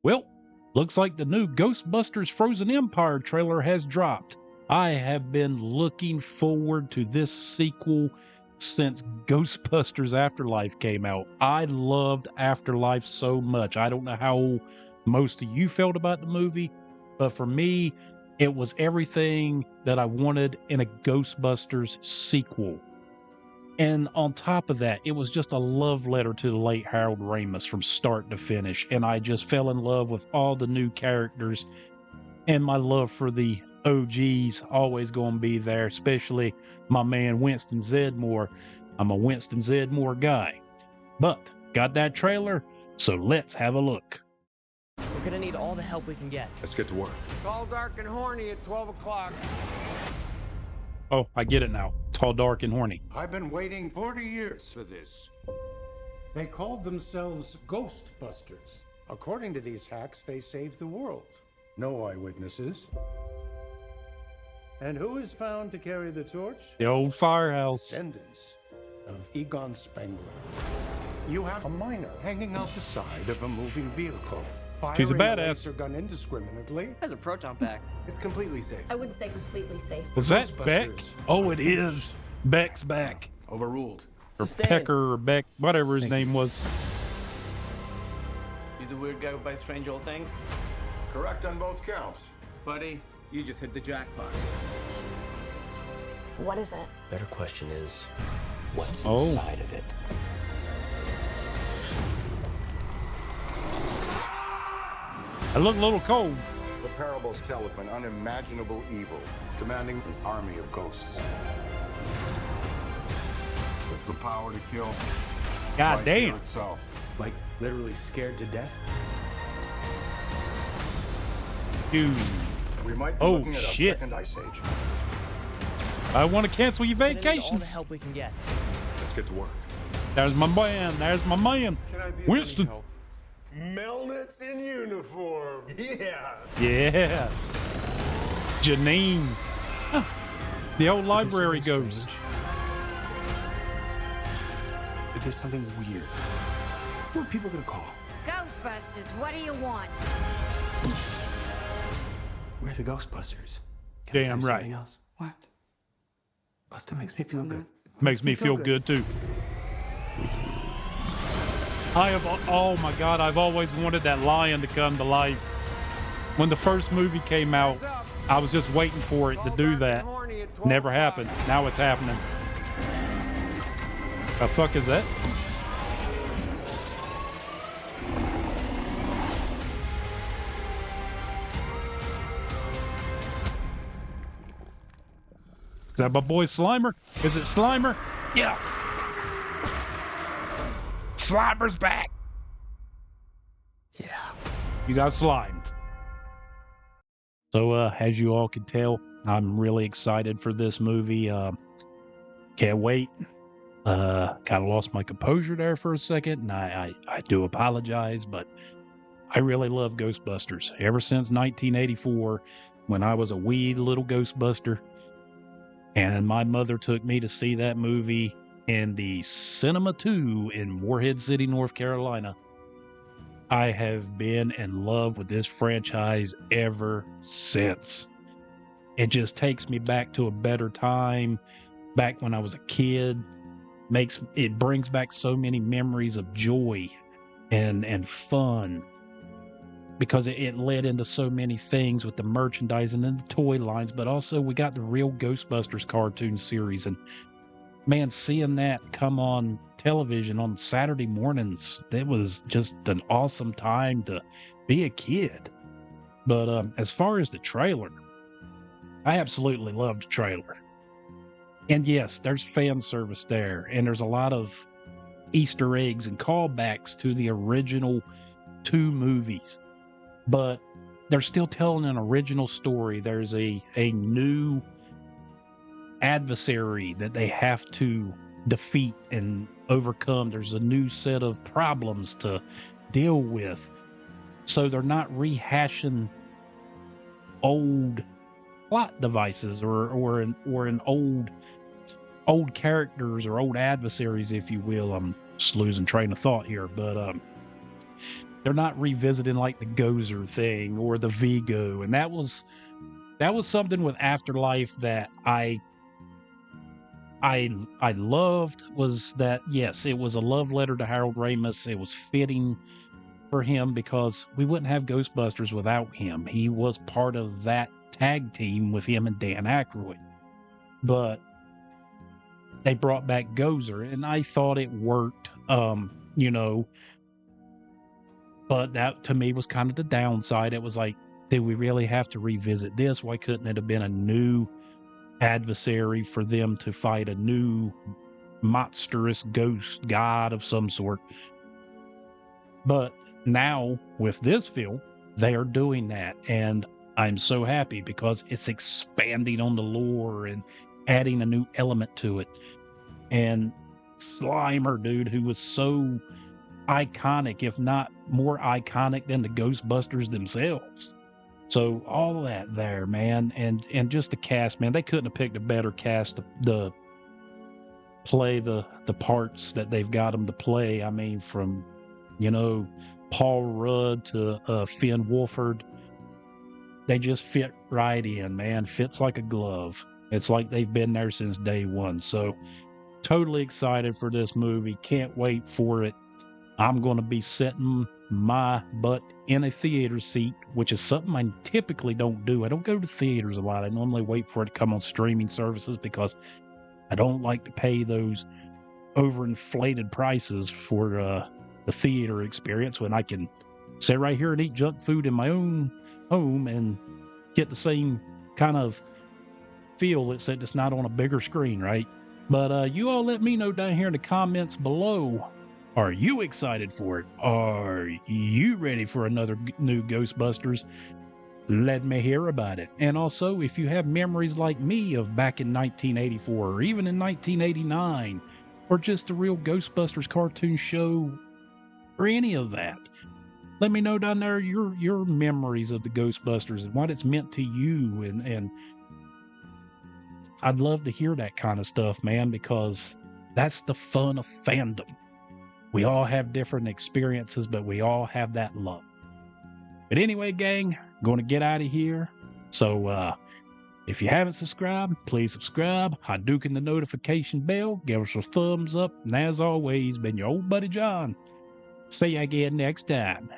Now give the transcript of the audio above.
Well, looks like the new Ghostbusters Frozen Empire trailer has dropped. I have been looking forward to this sequel since Ghostbusters Afterlife came out. I loved Afterlife so much. I don't know how most of you felt about the movie, but for me, it was everything that I wanted in a Ghostbusters sequel. And on top of that, it was just a love letter to the late Harold Ramis from start to finish. And I just fell in love with all the new characters, and my love for the OGs always going to be there, especially my man Winston Zeddemore. I'm a Winston Zeddemore guy. But got that trailer, so let's have a look. We're gonna need all the help we can get. Let's get to work. Tall, dark, and horny at 12 o'clock. Oh, I get it now. Tall, dark, and horny. I've been waiting 40 years for this. They called themselves Ghostbusters. According to these hacks, they saved the world. No eyewitnesses. And who is found to carry the torch? The old firehouse. Descendants of Egon Spengler. You have a miner hanging out the side of a moving vehicle. She's a firing badass. laser gun indiscriminately. Has a proton pack. It's completely safe. I wouldn't say completely safe. Was that Beck? Ghostbusters. Oh, it is. Beck's back. Overruled. Or Sustained. Pecker or Beck, whatever his name was. You the weird guy who buys strange old things? Correct on both counts. Buddy, you just hit the jackpot. What is it? Better question is, what's Oh. inside of it? I look a little cold. The parables tell of an unimaginable evil commanding an army of ghosts. With the power to kill. God right here damn. itself. Like, literally scared to death? Dude, We might be Oh, looking at a shit. second ice age. I want to cancel your We're gonna need all the vacations. help we can get. Let's get to work. There's my man. There's my man. Can I be Winston. Melnitz in uniform. Yes. Yeah. Janine. Huh. The old library ghost. If there's something weird, what are people gonna call? Ghostbusters, what do you want? We're the Ghostbusters. Can I tell Damn you right. something else? What? Buster makes me feel good. Makes me feel good too. I have, oh my God, I've always wanted that lion to come to life. When the first movie came out, I was just waiting for it to do that. Never happened. Now it's happening. The fuck is that? Is that my boy Slimer? Is it Slimer? Yeah. Slimer's back. Yeah. You got slimed. So, as you all can tell, I'm really excited for this movie. Can't wait. Kind of lost my composure there for a second, and I do apologize, but I really love Ghostbusters. Ever since 1984, when I was a wee little Ghostbuster, and my mother took me to see that movie in the Cinema 2 in Morehead City, North Carolina. I have been in love with this franchise ever since. It just takes me back to a better time, back when I was a kid. It brings back so many memories of joy and fun, because it led into so many things with the merchandising and the toy lines, but also we got the real Ghostbusters cartoon series. And man, seeing that come on television on Saturday mornings, it was just an awesome time to be a kid. But as far as the trailer, I absolutely loved the trailer. And yes, there's fan service there, and there's a lot of Easter eggs and callbacks to the original 2 movies. But they're still telling an original story. There's a new adversary that they have to defeat and overcome. There's a new set of problems to deal with. So they're not rehashing old plot devices or an old characters or old adversaries, if you will. I'm just losing train of thought here, but they're not revisiting like the Gozer thing or the Vigo, and that was something with Afterlife that I loved. Was that, yes, it was a love letter to Harold Ramis. It was fitting for him because we wouldn't have Ghostbusters without him. He was part of that tag team with him and Dan Aykroyd. But they brought back Gozer, and I thought it worked, you know, but that to me was kind of the downside. It was like, did we really have to revisit this? Why couldn't it have been a new adversary for them to fight, a new monstrous ghost god of some sort? But now with this film, they are doing that, and I'm so happy because it's expanding on the lore and adding a new element to it. And Slimer, dude, who was so iconic, if not more iconic than the Ghostbusters themselves. So all that there, man, and just the cast, man, they couldn't have picked a better cast to play the parts that they've got them to play. I mean, from, you know, Paul Rudd to Finn Wolfhard, they just fit right in, man. Fits like a glove. It's like they've been there since day one. So totally excited for this movie. Can't wait for it. I'm going to be setting my butt in a theater seat, which is something I typically don't do. I don't go to theaters a lot. I normally wait for it to come on streaming services because I don't like to pay those overinflated prices for the theater experience when I can sit right here and eat junk food in my own home and get the same kind of feel, except it's not on a bigger screen, right? But you all let me know down here in the comments below. Are you excited for it? Are you ready for another new Ghostbusters? Let me hear about it. And also, if you have memories like me of back in 1984 or even in 1989, or just the real Ghostbusters cartoon show or any of that, let me know down there your memories of the Ghostbusters and what it's meant to you. And I'd love to hear that kind of stuff, man, because that's the fun of fandom. We all have different experiences, but we all have that love. But anyway, gang, going to get out of here. So if you haven't subscribed, please subscribe. Hadouken the notification bell. Give us a thumbs up. And as always, been your old buddy John. See you again next time.